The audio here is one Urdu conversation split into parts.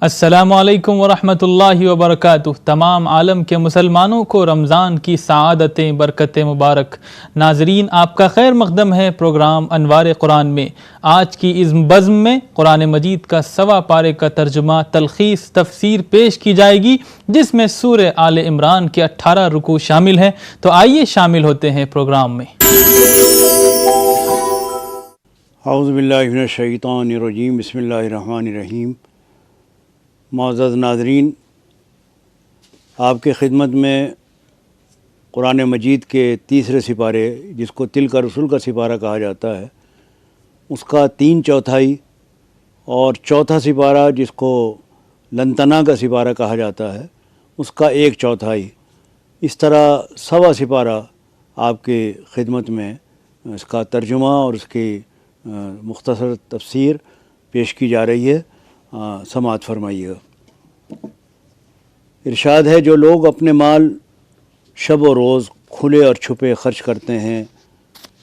السلام علیکم ورحمۃ اللہ وبرکاتہ۔ تمام عالم کے مسلمانوں کو رمضان کی سعادتیں برکتیں مبارک۔ ناظرین، آپ کا خیر مقدم ہے پروگرام انوار قرآن میں۔ آج کی اس بزم میں قرآن مجید کا 1.25 پارے کا ترجمہ تلخیص تفسیر پیش کی جائے گی، جس میں سورہ آل عمران کے 18 رکوع شامل ہیں۔ تو آئیے شامل ہوتے ہیں پروگرام میں۔ اعوذ باللہ من الشیطان الرجیم، بسم اللہ الرحمن الرحیم۔ معزز ناظرین، آپ کے خدمت میں قرآن مجید کے تیسرے سپارے، جس کو تلک رسول کا سپارہ کہا جاتا ہے، اس کا 3/4 اور چوتھا سپارہ جس کو لنتنا کا سپارہ کہا جاتا ہے، اس کا 1/4، اس طرح 1.25 سپارہ آپ کے خدمت میں اس کا ترجمہ اور اس کی مختصر تفسیر پیش کی جا رہی ہے۔ سماعت فرمائیے گا۔ ارشاد ہے، جو لوگ اپنے مال شب و روز کھلے اور چھپے خرچ کرتے ہیں،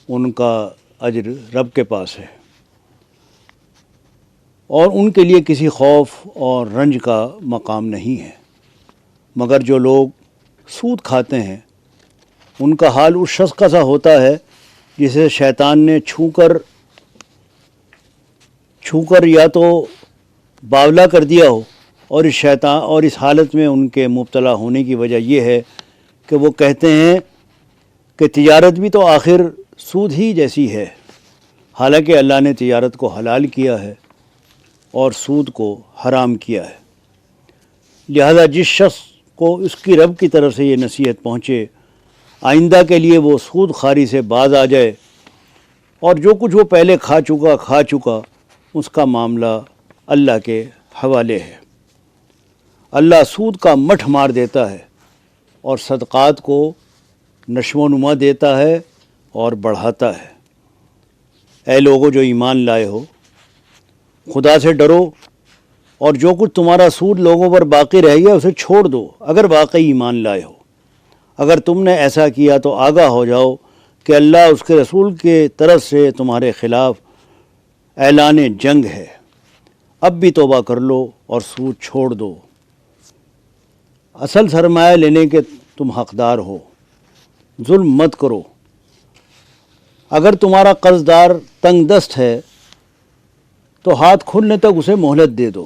ان کا اجر رب کے پاس ہے، اور ان کے لیے کسی خوف اور رنج کا مقام نہیں ہے۔ مگر جو لوگ سود کھاتے ہیں، ان کا حال اس شخص کا سا ہوتا ہے جسے شیطان نے چھو کر یا تو باولا کر دیا ہو، اور اس حالت میں ان کے مبتلا ہونے کی وجہ یہ ہے کہ وہ کہتے ہیں کہ تجارت بھی تو آخر سود ہی جیسی ہے، حالانکہ اللہ نے تجارت کو حلال کیا ہے اور سود کو حرام کیا ہے۔ لہذا جس شخص کو اس کی رب کی طرف سے یہ نصیحت پہنچے، آئندہ کے لیے وہ سود خواری سے باز آ جائے، اور جو کچھ وہ پہلے کھا چکا اس کا معاملہ اللہ کے حوالے ہے۔ اللہ سود کا مٹھ مار دیتا ہے اور صدقات کو نشو و نما دیتا ہے اور بڑھاتا ہے۔ اے لوگو جو ایمان لائے ہو، خدا سے ڈرو، اور جو کچھ تمہارا سود لوگوں پر باقی رہ گیا اسے چھوڑ دو، اگر واقعی ایمان لائے ہو۔ اگر تم نے ایسا کیا تو آگاہ ہو جاؤ کہ اللہ اس کے رسول کے طرف سے تمہارے خلاف اعلان جنگ ہے۔ اب بھی توبہ کر لو اور سود چھوڑ دو، اصل سرمایہ لینے کے تم حقدار ہو۔ ظلم مت کرو۔ اگر تمہارا قرض دار تنگ دست ہے تو ہاتھ کھلنے تک اسے مہلت دے دو،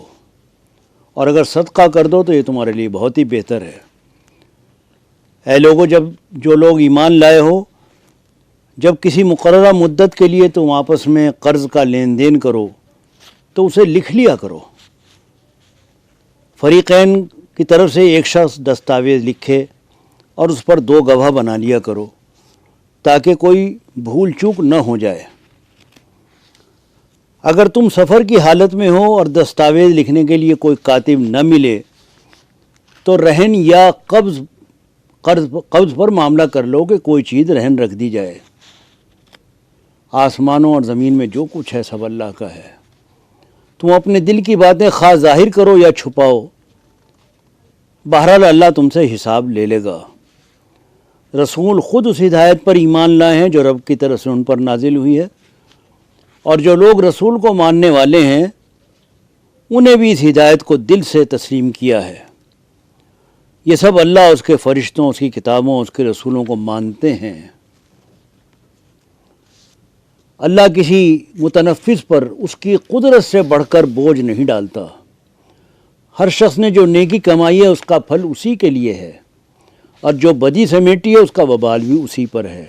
اور اگر صدقہ کر دو تو یہ تمہارے لیے بہت ہی بہتر ہے۔ اے لوگو، جو لوگ ایمان لائے ہو، جب کسی مقررہ مدت کے لیے تم آپس میں قرض کا لین دین کرو تو اسے لکھ لیا کرو۔ فریقین کی طرف سے ایک شخص دستاویز لکھے اور اس پر 2 گواہ بنا لیا کرو، تاکہ کوئی بھول چوک نہ ہو جائے۔ اگر تم سفر کی حالت میں ہو اور دستاویز لکھنے کے لیے کوئی کاتب نہ ملے تو رہن یا قبض پر معاملہ کر لو کہ کوئی چیز رہن رکھ دی جائے۔ آسمانوں اور زمین میں جو کچھ ہے سب اللہ کا ہے۔ تم اپنے دل کی باتیں خواہ ظاہر کرو یا چھپاؤ، بہرحال اللہ تم سے حساب لے لے گا۔ رسول خود اس ہدایت پر ایمان لائے ہیں جو رب کی طرف سے ان پر نازل ہوئی ہے، اور جو لوگ رسول کو ماننے والے ہیں انہیں بھی اس ہدایت کو دل سے تسلیم کیا ہے۔ یہ سب اللہ، اس کے فرشتوں، اس کی کتابوں، اس کے رسولوں کو مانتے ہیں۔ اللہ کسی متنفذ پر اس کی قدرت سے بڑھ کر بوجھ نہیں ڈالتا۔ ہر شخص نے جو نیکی کمائی ہے اس کا پھل اسی کے لیے ہے، اور جو بدی سمیٹی ہے اس کا وبال بھی اسی پر ہے۔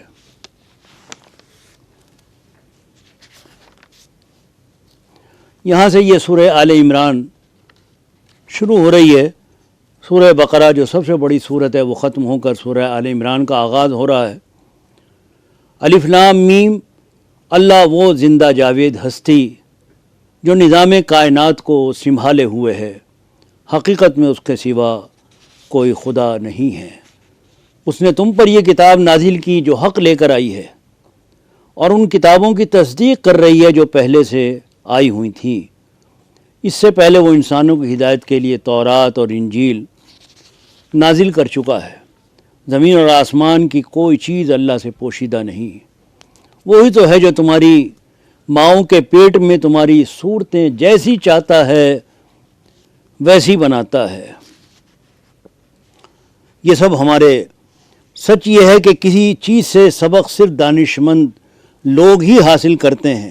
یہاں سے یہ سورہ آل عمران شروع ہو رہی ہے۔ سورہ بقرہ جو سب سے بڑی سورت ہے وہ ختم ہو کر سورہ آل عمران کا آغاز ہو رہا ہے۔ الف لام میم، اللہ وہ زندہ جاوید ہستی جو نظام کائنات کو سنبھالے ہوئے ہے، حقیقت میں اس کے سوا کوئی خدا نہیں ہے۔ اس نے تم پر یہ کتاب نازل کی جو حق لے کر آئی ہے، اور ان کتابوں کی تصدیق کر رہی ہے جو پہلے سے آئی ہوئی تھیں۔ اس سے پہلے وہ انسانوں کی ہدایت کے لیے تورات اور انجیل نازل کر چکا ہے۔ زمین اور آسمان کی کوئی چیز اللہ سے پوشیدہ نہیں۔ وہی تو ہے جو تمہاری ماؤں کے پیٹ میں تمہاری صورتیں جیسی چاہتا ہے ویسی بناتا ہے۔ یہ سب ہمارے سچ یہ ہے کہ کسی چیز سے سبق صرف دانشمند لوگ ہی حاصل کرتے ہیں۔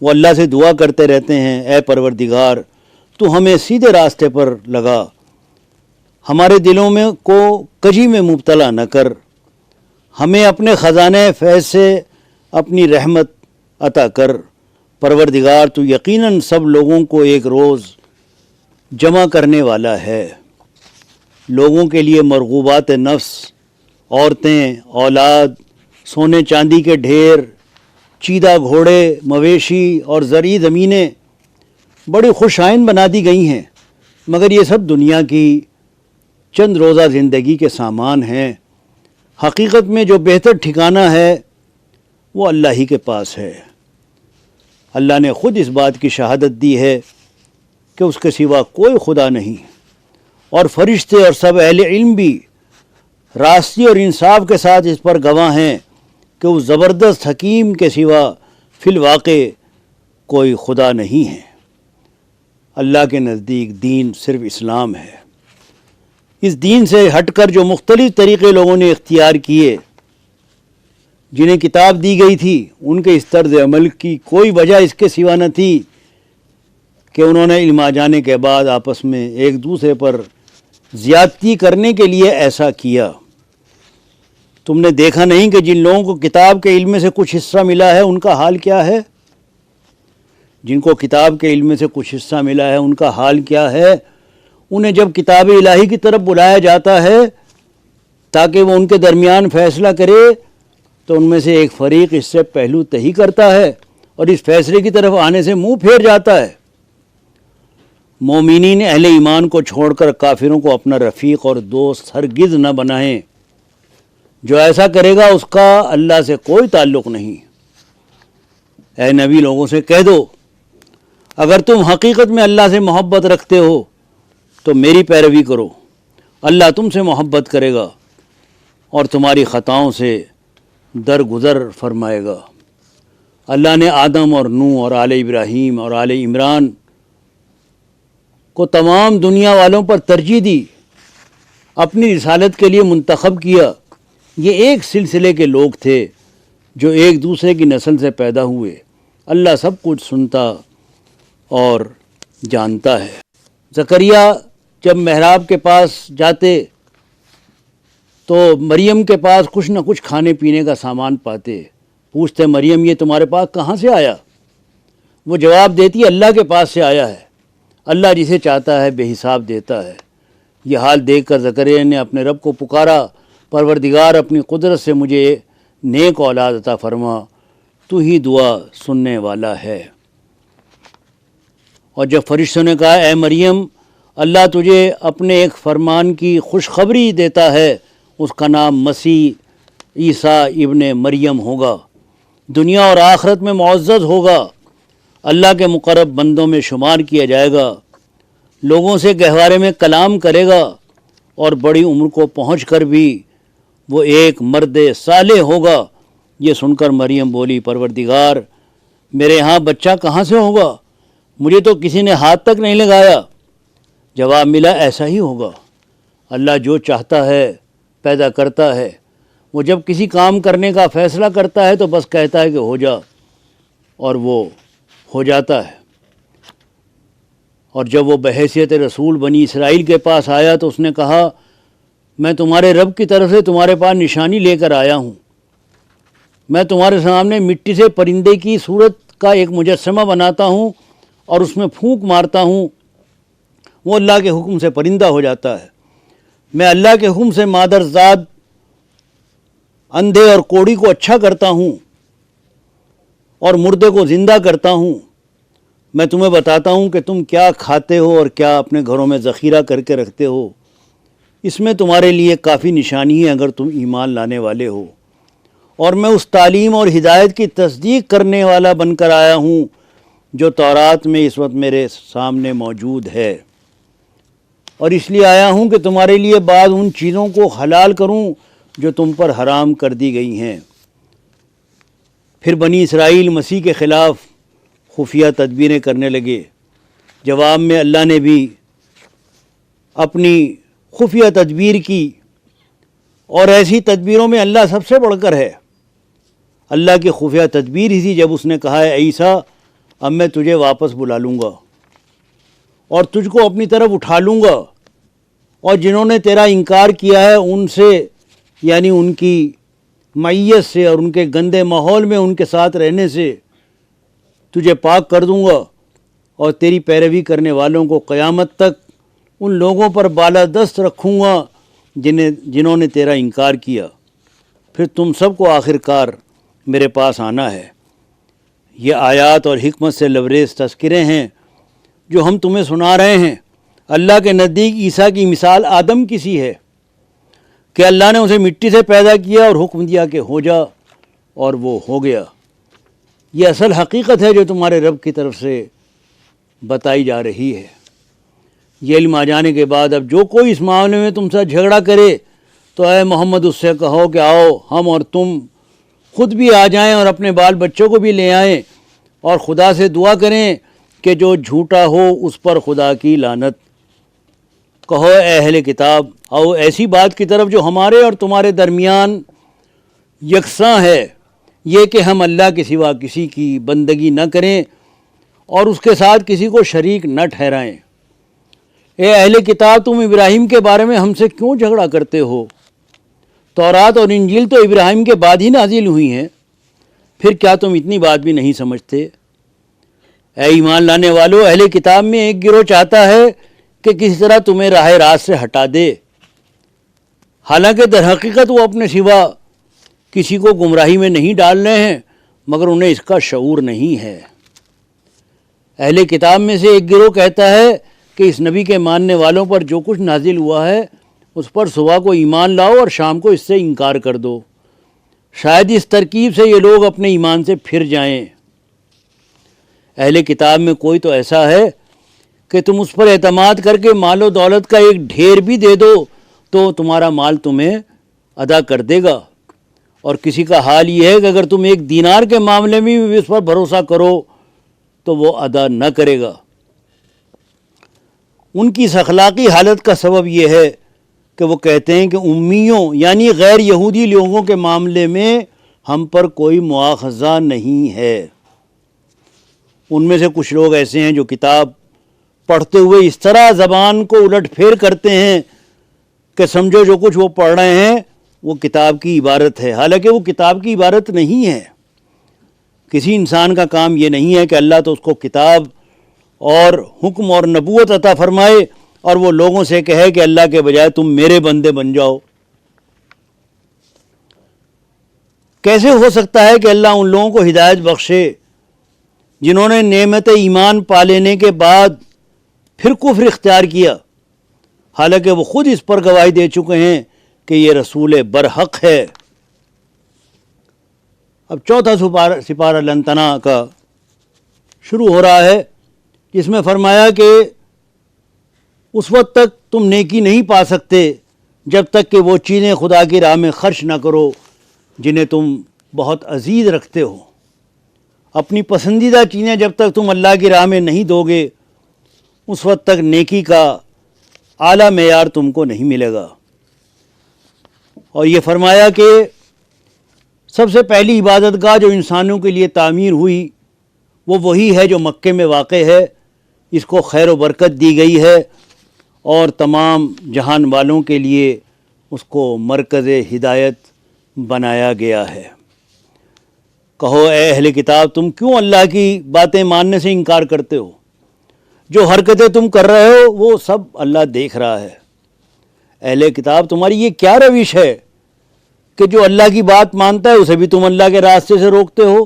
وہ اللہ سے دعا کرتے رہتے ہیں، اے پروردگار تو ہمیں سیدھے راستے پر لگا، ہمارے دلوں میں کو کجی میں مبتلا نہ کر، ہمیں اپنے خزانے فیض سے اپنی رحمت عطا کر۔ پروردگار تو یقیناً سب لوگوں کو ایک روز جمع کرنے والا ہے۔ لوگوں کے لیے مرغوبات نفس، عورتیں، اولاد، سونے چاندی کے ڈھیر، چیدہ گھوڑے، مویشی اور زرعی زمینیں بڑی خوش آئند بنا دی گئی ہیں، مگر یہ سب دنیا کی چند روزہ زندگی کے سامان ہیں۔ حقیقت میں جو بہتر ٹھکانہ ہے وہ اللہ ہی کے پاس ہے۔ اللہ نے خود اس بات کی شہادت دی ہے کہ اس کے سوا کوئی خدا نہیں، اور فرشتے اور سب اہل علم بھی راستی اور انصاف کے ساتھ اس پر گواہ ہیں کہ اس زبردست حکیم کے سوا فی الواقع کوئی خدا نہیں ہے۔ اللہ کے نزدیک دین صرف اسلام ہے۔ اس دین سے ہٹ کر جو مختلف طریقے لوگوں نے اختیار کیے، جنہیں کتاب دی گئی تھی، ان کے اس طرز عمل کی کوئی وجہ اس کے سوا نہ تھی کہ انہوں نے علم آ جانے کے بعد آپس میں ایک دوسرے پر زیادتی کرنے کے لیے ایسا کیا۔ تم نے دیکھا نہیں کہ جن لوگوں کو کتاب کے علم سے کچھ حصہ ملا ہے ان کا حال کیا ہے؟ جن کو کتاب کے علم سے کچھ حصہ ملا ہے ان کا حال کیا ہے؟ انہیں جب کتاب الہی کی طرف بلایا جاتا ہے تاکہ وہ ان کے درمیان فیصلہ کرے تو ان میں سے ایک فریق اس سے پہلو تہی کرتا ہے اور اس فیصلے کی طرف آنے سے منہ پھیر جاتا ہے۔ مومنین اہل ایمان کو چھوڑ کر کافروں کو اپنا رفیق اور دوست ہرگز نہ بنائیں۔ جو ایسا کرے گا اس کا اللہ سے کوئی تعلق نہیں۔ اے نبی لوگوں سے کہہ دو، اگر تم حقیقت میں اللہ سے محبت رکھتے ہو تو میری پیروی کرو، اللہ تم سے محبت کرے گا اور تمہاری خطاؤں سے درگزر فرمائے گا۔ اللہ نے آدم اور نوح اور آل ابراہیم اور آل عمران کو تمام دنیا والوں پر ترجیح دی، اپنی رسالت کے لیے منتخب کیا۔ یہ ایک سلسلے کے لوگ تھے جو ایک دوسرے کی نسل سے پیدا ہوئے۔ اللہ سب کچھ سنتا اور جانتا ہے۔ زکریا جب محراب کے پاس جاتے تو مریم کے پاس کچھ نہ کچھ کھانے پینے کا سامان پاتے۔ پوچھتے مریم یہ تمہارے پاس کہاں سے آیا؟ وہ جواب دیتی اللہ کے پاس سے آیا ہے، اللہ جسے چاہتا ہے بے حساب دیتا ہے۔ یہ حال دیکھ کر زکریا نے اپنے رب کو پکارا، پروردگار اپنی قدرت سے مجھے نیک اولاد عطا فرما، تو ہی دعا سننے والا ہے۔ اور جب فرشتوں نے کہا اے مریم اللہ تجھے اپنے ایک فرمان کی خوشخبری دیتا ہے، اس کا نام مسیح عیسیٰ ابن مریم ہوگا، دنیا اور آخرت میں معزز ہوگا، اللہ کے مقرب بندوں میں شمار کیا جائے گا، لوگوں سے گہوارے میں کلام کرے گا، اور بڑی عمر کو پہنچ کر بھی وہ ایک مرد صالح ہوگا۔ یہ سن کر مریم بولی پروردگار میرے یہاں بچہ کہاں سے ہوگا؟ مجھے تو کسی نے ہاتھ تک نہیں لگایا۔ جواب ملا ایسا ہی ہوگا، اللہ جو چاہتا ہے پیدا کرتا ہے، وہ جب کسی کام کرنے کا فیصلہ کرتا ہے تو بس کہتا ہے کہ ہو جا، اور وہ ہو جاتا ہے۔ اور جب وہ بحیثیت رسول بنی اسرائیل کے پاس آیا تو اس نے کہا میں تمہارے رب کی طرف سے تمہارے پاس نشانی لے کر آیا ہوں، میں تمہارے سامنے مٹی سے پرندے کی صورت کا ایک مجسمہ بناتا ہوں اور اس میں پھونک مارتا ہوں، وہ اللہ کے حکم سے پرندہ ہو جاتا ہے۔ میں اللہ کے حکم سے مادرزاد اندھے اور کوڑی کو اچھا کرتا ہوں اور مردے کو زندہ کرتا ہوں۔ میں تمہیں بتاتا ہوں کہ تم کیا کھاتے ہو اور کیا اپنے گھروں میں ذخیرہ کر کے رکھتے ہو، اس میں تمہارے لیے کافی نشانی ہے اگر تم ایمان لانے والے ہو۔ اور میں اس تعلیم اور ہدایت کی تصدیق کرنے والا بن کر آیا ہوں جو تورات میں اس وقت میرے سامنے موجود ہے، اور اس لیے آیا ہوں کہ تمہارے لیے بعض ان چیزوں کو حلال کروں جو تم پر حرام کر دی گئی ہیں۔ پھر بنی اسرائیل مسیح کے خلاف خفیہ تدبیریں کرنے لگے۔ جواب میں اللہ نے بھی اپنی خفیہ تدبیر کی، اور ایسی تدبیروں میں اللہ سب سے بڑھ کر ہے۔ اللہ کی خفیہ تدبیر ہی تھی جب اس نے کہا ہے عیسیٰ اب میں تجھے واپس بلا لوں گا اور تجھ کو اپنی طرف اٹھا لوں گا، اور جنہوں نے تیرا انکار کیا ہے ان سے، یعنی ان کی معیت سے اور ان کے گندے ماحول میں ان کے ساتھ رہنے سے تجھے پاک کر دوں گا، اور تیری پیروی کرنے والوں کو قیامت تک ان لوگوں پر بالادست رکھوں گا جنہوں نے تیرا انکار کیا۔ پھر تم سب کو آخر کار میرے پاس آنا ہے۔ یہ آیات اور حکمت سے لبریز تذکرے ہیں جو ہم تمہیں سنا رہے ہیں۔ اللہ کے نزدیک عیسیٰ کی مثال آدم کی سی ہے کہ اللہ نے اسے مٹی سے پیدا کیا اور حکم دیا کہ ہو جا، اور وہ ہو گیا۔ یہ اصل حقیقت ہے جو تمہارے رب کی طرف سے بتائی جا رہی ہے۔ یہ علم آ جانے کے بعد اب جو کوئی اس معاملے میں تم سے جھگڑا کرے تو اے محمد اس سے کہو کہ آؤ ہم اور تم خود بھی آ جائیں اور اپنے بال بچوں کو بھی لے آئیں، اور خدا سے دعا کریں کہ جو جھوٹا ہو اس پر خدا کی لعنت۔ کہو اے اہل کتاب، آؤ ایسی بات کی طرف جو ہمارے اور تمہارے درمیان یکساں ہے، یہ کہ ہم اللہ کے سوا کسی کی بندگی نہ کریں اور اس کے ساتھ کسی کو شریک نہ ٹھہرائیں۔ اے اہل کتاب، تم ابراہیم کے بارے میں ہم سے کیوں جھگڑا کرتے ہو؟ تورات اور انجیل تو ابراہیم کے بعد ہی نازل ہوئی ہیں، پھر کیا تم اتنی بات بھی نہیں سمجھتے؟ اے ایمان لانے والو، اہل کتاب میں ایک گروہ چاہتا ہے کہ کسی طرح تمہیں راہ راست سے ہٹا دے، حالانکہ در حقیقت وہ اپنے سوا کسی کو گمراہی میں نہیں ڈال رہے ہیں، مگر انہیں اس کا شعور نہیں ہے۔ اہل کتاب میں سے ایک گروہ کہتا ہے کہ اس نبی کے ماننے والوں پر جو کچھ نازل ہوا ہے اس پر صبح کو ایمان لاؤ اور شام کو اس سے انکار کر دو، شاید اس ترکیب سے یہ لوگ اپنے ایمان سے پھر جائیں۔ اہل کتاب میں کوئی تو ایسا ہے کہ تم اس پر اعتماد کر کے مال و دولت کا ایک ڈھیر بھی دے دو تو تمہارا مال تمہیں ادا کر دے گا، اور کسی کا حال یہ ہے کہ اگر تم ایک دینار کے معاملے میں بھی اس پر بھروسہ کرو تو وہ ادا نہ کرے گا۔ ان کی اس اخلاقی حالت کا سبب یہ ہے کہ وہ کہتے ہیں کہ امیوں یعنی غیر یہودی لوگوں کے معاملے میں ہم پر کوئی مواخذہ نہیں ہے۔ ان میں سے کچھ لوگ ایسے ہیں جو کتاب پڑھتے ہوئے اس طرح زبان کو الٹ پھیر کرتے ہیں کہ سمجھو جو کچھ وہ پڑھ رہے ہیں وہ کتاب کی عبارت ہے، حالانکہ وہ کتاب کی عبارت نہیں ہے۔ کسی انسان کا کام یہ نہیں ہے کہ اللہ تو اس کو کتاب اور حکم اور نبوت عطا فرمائے اور وہ لوگوں سے کہے کہ اللہ کے بجائے تم میرے بندے بن جاؤ۔ کیسے ہو سکتا ہے کہ اللہ ان لوگوں کو ہدایت بخشے جنہوں نے نعمت ایمان پا لینے کے بعد پھر کفر اختیار کیا، حالانکہ وہ خود اس پر گواہی دے چکے ہیں کہ یہ رسول برحق ہے۔ اب چوتھا سپارہ لنتنا کا شروع ہو رہا ہے، جس میں فرمایا کہ اس وقت تک تم نیکی نہیں پا سکتے جب تک کہ وہ چیزیں خدا کی راہ میں خرچ نہ کرو جنہیں تم بہت عزیز رکھتے ہو۔ اپنی پسندیدہ چیزیں جب تک تم اللہ کی راہ میں نہیں دو گے اس وقت تک نیکی کا اعلیٰ معیار تم کو نہیں ملے گا۔ اور یہ فرمایا کہ سب سے پہلی عبادت گاہ جو انسانوں کے لیے تعمیر ہوئی وہ وہی ہے جو مکے میں واقع ہے، اس کو خیر و برکت دی گئی ہے اور تمام جہان والوں کے لیے اس کو مرکز ہدایت بنایا گیا ہے۔ کہو اے اہل کتاب، تم کیوں اللہ کی باتیں ماننے سے انکار کرتے ہو؟ جو حرکتیں تم کر رہے ہو وہ سب اللہ دیکھ رہا ہے۔ اہل کتاب، تمہاری یہ کیا روش ہے کہ جو اللہ کی بات مانتا ہے اسے بھی تم اللہ کے راستے سے روکتے ہو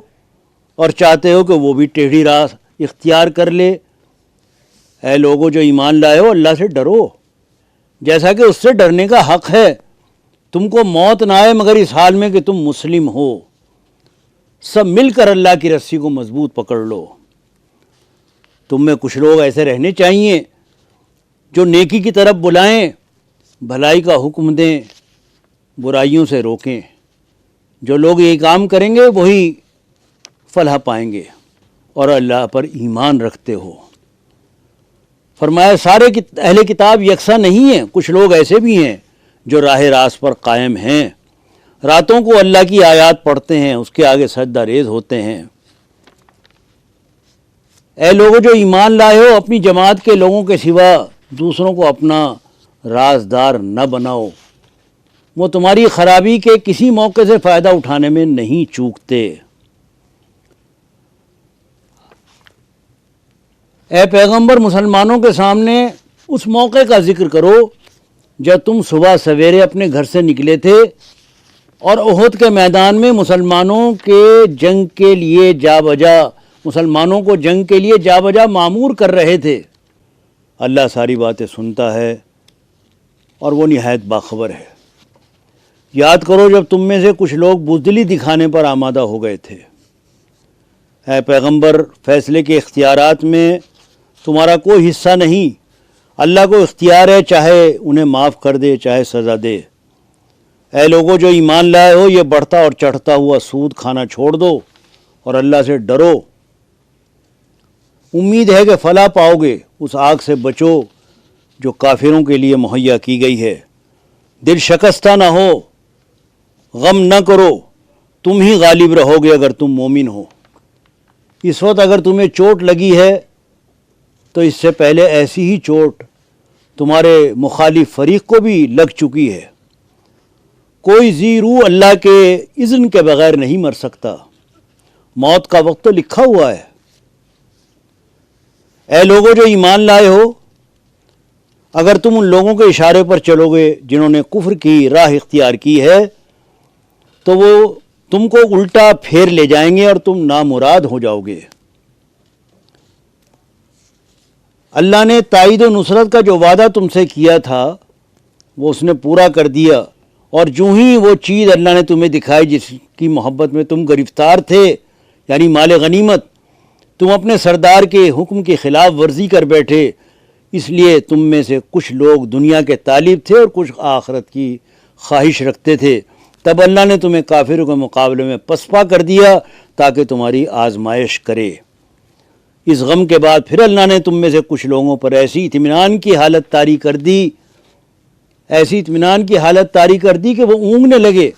اور چاہتے ہو کہ وہ بھی ٹیڑھی راہ اختیار کر لے؟ اے لوگو جو ایمان لائے ہو، اللہ سے ڈرو جیسا کہ اس سے ڈرنے کا حق ہے۔ تم کو موت نہ آئے مگر اس حال میں کہ تم مسلم ہو۔ سب مل کر اللہ کی رسی کو مضبوط پکڑ لو۔ تم میں کچھ لوگ ایسے رہنے چاہیے جو نیکی کی طرف بلائیں، بھلائی کا حکم دیں، برائیوں سے روکیں۔ جو لوگ یہ کام کریں گے وہی فلاح پائیں گے اور اللہ پر ایمان رکھتے ہو۔ فرمایا سارے اہل کتاب یکساں نہیں ہیں، کچھ لوگ ایسے بھی ہیں جو راہ راست پر قائم ہیں، راتوں کو اللہ کی آیات پڑھتے ہیں، اس کے آگے سجدہ ریز ہوتے ہیں۔ اے لوگوں جو ایمان لائے ہو، اپنی جماعت کے لوگوں کے سوا دوسروں کو اپنا رازدار نہ بناؤ، وہ تمہاری خرابی کے کسی موقع سے فائدہ اٹھانے میں نہیں چوکتے۔ اے پیغمبر مسلمانوں کے سامنے اس موقع کا ذکر کرو جب تم صبح سویرے اپنے گھر سے نکلے تھے اور احد کے میدان میں مسلمانوں کو جنگ کے لیے جا بجا معمور کر رہے تھے۔ اللہ ساری باتیں سنتا ہے اور وہ نہایت باخبر ہے۔ یاد کرو جب تم میں سے کچھ لوگ بزدلی دکھانے پر آمادہ ہو گئے تھے۔ اے پیغمبر فیصلے کے اختیارات میں تمہارا کوئی حصہ نہیں، اللہ کو اختیار ہے، چاہے انہیں معاف کر دے چاہے سزا دے۔ اے لوگوں جو ایمان لائے ہو، یہ بڑھتا اور چڑھتا ہوا سود کھانا چھوڑ دو اور اللہ سے ڈرو۔ امید ہے کہ فلاح پاؤ گے، اس آگ سے بچو جو کافروں کے لیے مہیا کی گئی ہے۔ دل شکستہ نہ ہو، غم نہ کرو، تم ہی غالب رہو گے اگر تم مومن ہو۔ اس وقت اگر تمہیں چوٹ لگی ہے تو اس سے پہلے ایسی ہی چوٹ تمہارے مخالف فریق کو بھی لگ چکی ہے۔ کوئی ذی روح اللہ کے اذن کے بغیر نہیں مر سکتا، موت کا وقت تو لکھا ہوا ہے۔ اے لوگوں جو ایمان لائے ہو، اگر تم ان لوگوں کے اشارے پر چلو گے جنہوں نے کفر کی راہ اختیار کی ہے تو وہ تم کو الٹا پھیر لے جائیں گے اور تم نامراد ہو جاؤ گے۔ اللہ نے تائید و نصرت کا جو وعدہ تم سے کیا تھا وہ اس نے پورا کر دیا، اور جو ہی وہ چیز اللہ نے تمہیں دکھائی جس کی محبت میں تم گرفتار تھے، یعنی مال غنیمت، تم اپنے سردار کے حکم کی خلاف ورزی کر بیٹھے، اس لیے تم میں سے کچھ لوگ دنیا کے طالب تھے اور کچھ آخرت کی خواہش رکھتے تھے۔ تب اللہ نے تمہیں کافروں کے مقابلے میں پسپا کر دیا تاکہ تمہاری آزمائش کرے۔ اس غم کے بعد پھر اللہ نے تم میں سے کچھ لوگوں پر ایسی اطمینان کی حالت طاری کر دی کہ وہ اونگنے لگے،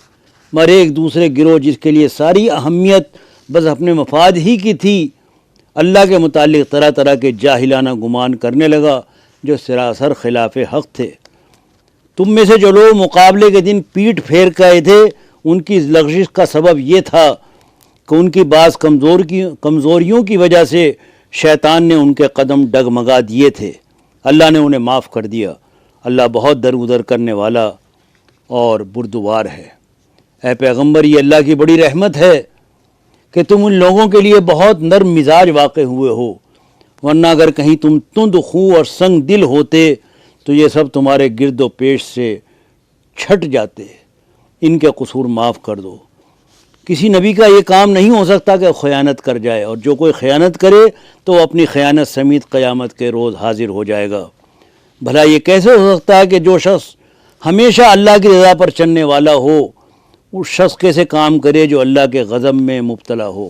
مگر ایک دوسرے گروہ جس کے لیے ساری اہمیت بس اپنے مفاد ہی کی تھی، اللہ کے متعلق طرح طرح کے جاہلانہ گمان کرنے لگا جو سراسر خلاف حق تھے۔ تم میں سے جو لوگ مقابلے کے دن پیٹ پھیر گئے تھے، ان کی لغزش کا سبب یہ تھا کہ ان کی بعض کمزوریوں کی وجہ سے شیطان نے ان کے قدم ڈگمگا دیے تھے۔ اللہ نے انہیں معاف کر دیا، اللہ بہت درگزر کرنے والا اور بردبار ہے۔ اے پیغمبر یہ اللہ کی بڑی رحمت ہے کہ تم ان لوگوں کے لیے بہت نرم مزاج واقع ہوئے ہو، ورنہ اگر کہیں تم تند خو اور سنگ دل ہوتے تو یہ سب تمہارے گرد و پیش سے چھٹ جاتے۔ ان کے قصور معاف کر دو۔ کسی نبی کا یہ کام نہیں ہو سکتا کہ خیانت کر جائے، اور جو کوئی خیانت کرے تو وہ اپنی خیانت سمیت قیامت کے روز حاضر ہو جائے گا۔ بھلا یہ کیسے ہو سکتا ہے کہ جو شخص ہمیشہ اللہ کی رضا پر چلنے والا ہو، اس شخص کیسے کام کرے جو اللہ کے غضب میں مبتلا ہو؟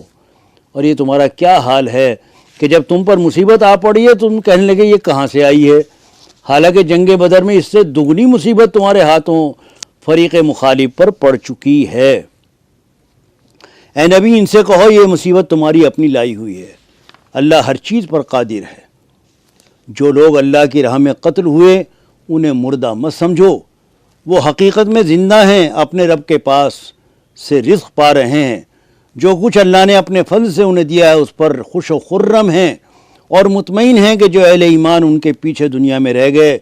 اور یہ تمہارا کیا حال ہے کہ جب تم پر مصیبت آ پڑی ہے تم کہنے لگے یہ کہاں سے آئی ہے، حالانکہ جنگ بدر میں اس سے دگنی مصیبت تمہارے ہاتھوں فریق مخالف پر پڑ چکی ہے۔ اے نبی ان سے کہو یہ مصیبت تمہاری اپنی لائی ہوئی ہے، اللہ ہر چیز پر قادر ہے۔ جو لوگ اللہ کی راہ میں قتل ہوئے انہیں مردہ مت سمجھو، وہ حقیقت میں زندہ ہیں، اپنے رب کے پاس سے رزق پا رہے ہیں، جو کچھ اللہ نے اپنے فضل سے انہیں دیا ہے اس پر خوش و خرم ہیں، اور مطمئن ہیں کہ جو اہل ایمان ان کے پیچھے دنیا میں رہ گئے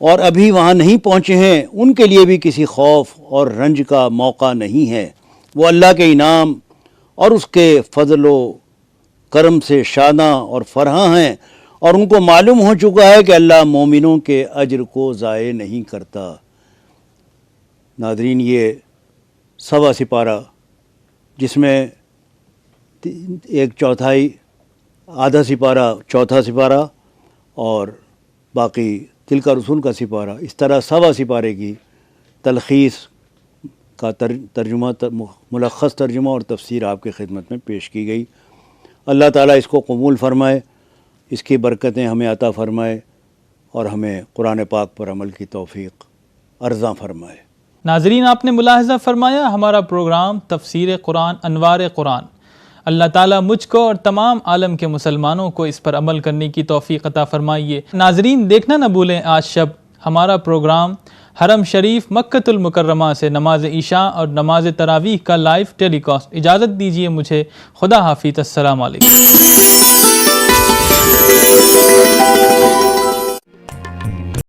اور ابھی وہاں نہیں پہنچے ہیں، ان کے لیے بھی کسی خوف اور رنج کا موقع نہیں ہے۔ وہ اللہ کے انعام اور اس کے فضل و کرم سے شاداں اور فرحاں ہیں، اور ان کو معلوم ہو چکا ہے کہ اللہ مومنوں کے اجر کو ضائع نہیں کرتا۔ ناظرین یہ سوا سپارہ جس میں ایک چوتھائی آدھا سپارہ چوتھا سپارہ اور باقی تلکا رسول کا سپارہ، اس طرح سوا سپارے کی تلخیص کا ترجمہ ملخص ترجمہ اور تفسیر آپ کی خدمت میں پیش کی گئی۔ اللہ تعالیٰ اس کو قبول فرمائے۔ اس کی برکتیں ہمیں عطا فرمائے اور ہمیں قرآن پاک پر عمل کی توفیق عرضاں فرمائے۔ ناظرین، آپ نے ملاحظہ فرمایا ہمارا پروگرام تفسیر قرآن انوار قرآن۔ اللہ تعالیٰ مجھ کو اور تمام عالم کے مسلمانوں کو اس پر عمل کرنے کی توفیق عطا فرمائیے۔ ناظرین، دیکھنا نہ بھولیں آج شب ہمارا پروگرام حرم شریف مکۃ المکرمہ سے نماز عشاء اور نماز تراویح کا لائیو ٹیلی کاسٹ۔ اجازت دیجیے مجھے، خدا حافظ، السلام علیکم۔